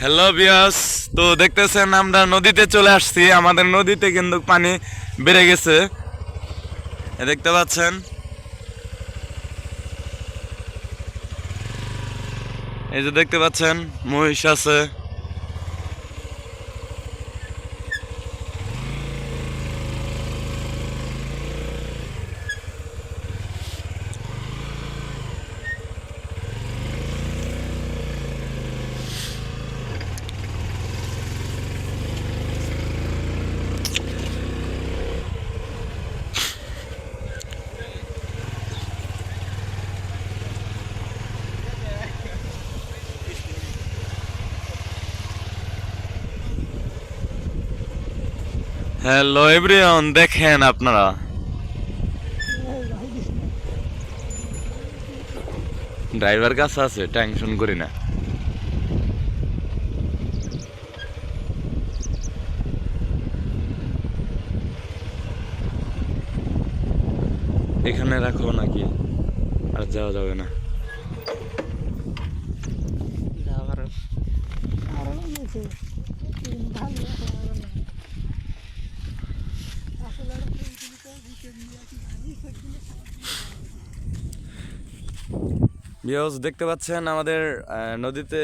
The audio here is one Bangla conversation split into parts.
হ্যালো বিয়াস, তো দেখতেছেন আমরা নদীতে চলে আসছি। আমাদের নদীতে কিন্তু পানি বেড়ে গেছে, দেখতে পাচ্ছেন। এই যে দেখতে পাচ্ছেন মহিষ আছে। হ্যালো এভরিওয়ান, দেখেন আপনারা ড্রাইভার কাছে আছে, টেনশন করি না। এখানে রাখো নাকি আর যাওয়া যাবে না? ভিউয়ার্স, দেখতে পাচ্ছেন আমাদের নদীতে।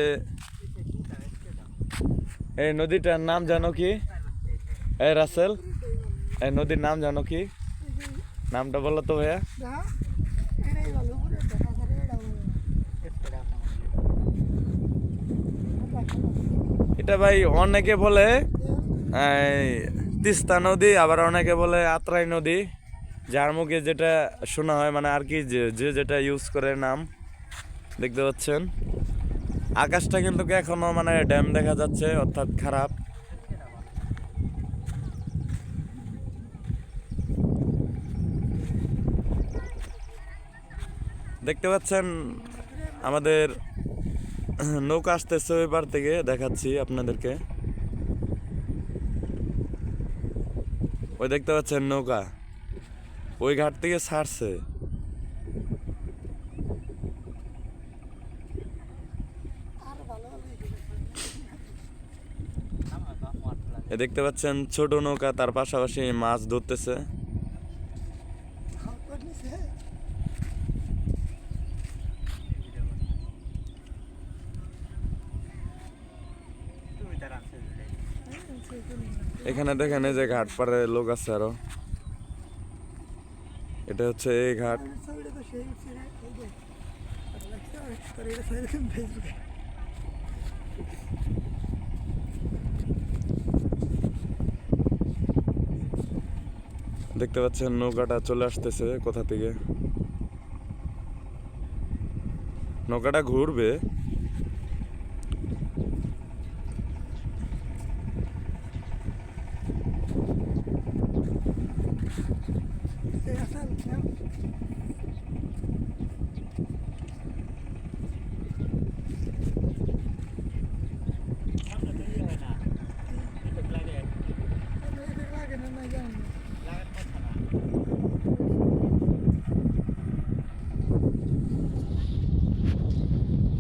এই নদীটার নাম জানো কি? এই রাসেল, এই নদীর নাম জানো কি? নামটা বলো তো ভাইয়া। এটা ভাই অনেকে বলে তিস্তা নদী, আবার অনেকে বলে আত্রাই নদী। যার মুখে যেটা শোনা হয়, মানে আর কি, যে যেটা ইউজ করে নাম। দেখতে পাচ্ছেন আকাশটা কিন্তু এখনো মানে ড্যাম দেখা যাচ্ছে, অর্থাৎ খারাপ। দেখতে পাচ্ছেন আমাদের নৌকা আসতেছে ওই পার থেকে, দেখাচ্ছি আপনাদেরকে। ওই দেখতে পাচ্ছেন নৌকা ওই ঘাট থেকে ছাড়ছে। দেখতে পাচ্ছেন ছোট নৌকা, তার পাশাপাশি মাছ ধরতেছে। এখানে দেখেন এই যে ঘাট পাড়ে লোক আছে আরো। এটা হচ্ছে এই ঘাট। দেখতে পাচ্ছেন নৌকাটা চলে আসতেছে কোথা থেকে। নৌকাটা ঘুরবে।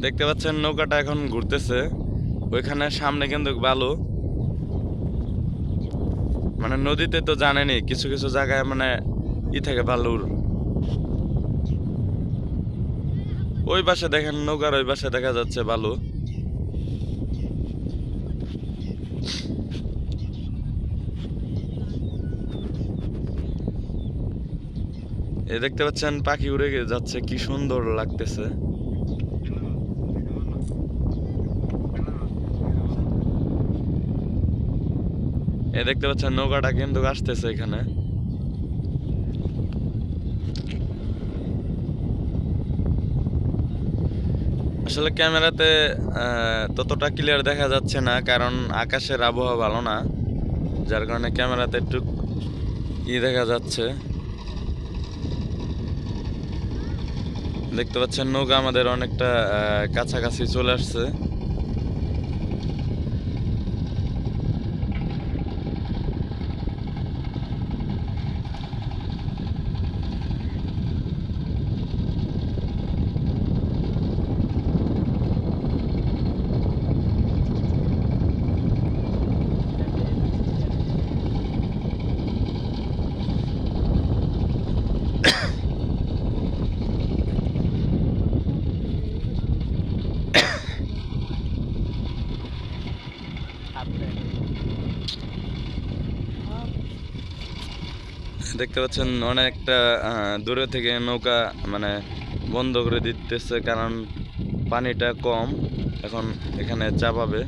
দেখতে পাচ্ছেন নৌকাটা এখন ঘুরতেছে। ওইখানে সামনে কিন্তু বালু, মানে নদীতে তো জানেনি কিছু কিছু জায়গায় মানে থাকে বালুর। ওই পাশে দেখেন নৌকার ওই পাশে দেখা যাচ্ছে বালু। এই দেখতে পাচ্ছেন পাখি উড়ে যাচ্ছে, কি সুন্দর লাগতেছে। এই দেখতে পাচ্ছেন নৌকাটা কিন্তু আসতেছে এখানে। আসলে ক্যামেরাতে ততটা ক্লিয়ার দেখা যাচ্ছে না, কারণ আকাশের আবহাওয়া ভালো না, যার কারণে ক্যামেরাতে একটু দেখা যাচ্ছে। দেখতে পাচ্ছেন নৌকা আমাদের অনেকটা কাছাকাছি চলে আসছে। দেখতে পাচ্ছেন অনেকটা দূরে থেকে নৌকা মানে বন্ধ করে দিতেছে, কারণ পানিটা কম, এখন এখানে চাপাবে।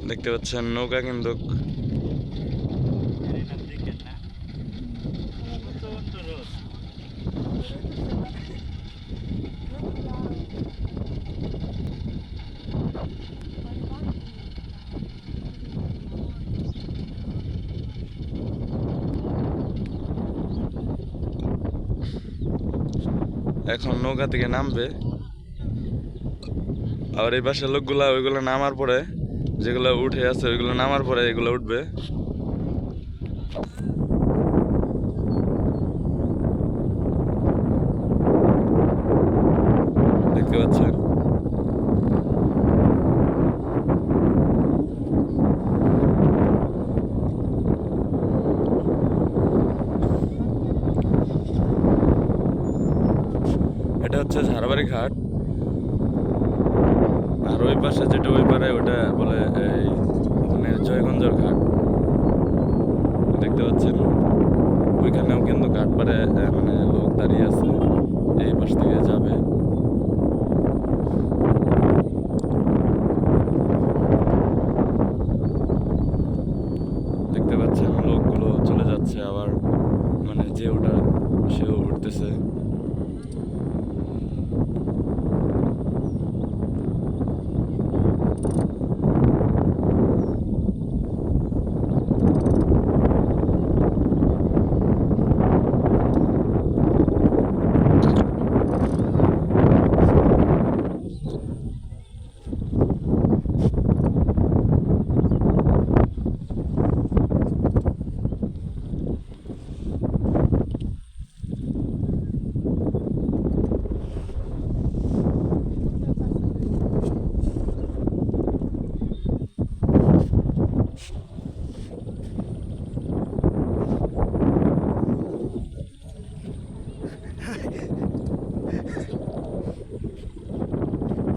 দেখতে পাচ্ছেন নৌকা কিন্তু এখন নৌকা থেকে নামবে, আর এই পাশের লোকগুলা ওইগুলো নামার পরে, যেগুলো উঠে আছে ওইগুলো নামার পরে এগুলো উঠবে। দেখতে পাচ্ছেন এটা হচ্ছে ঝাড়বাড়ি ঘাট, আর ওই পাশে যেটা ওই পারে ওটা বলে এই মানে জয়গঞ্জের ঘাট। দেখতে পাচ্ছেন ওইখানেও কিন্তু ঘাট পারে মানে লোক দাঁড়িয়ে আছে, এই পাশ থেকে যাবে। দেখতে পাচ্ছেন লোকগুলো চলে যাচ্ছে, আবার মানে যে ওটা সেও উঠতেছে।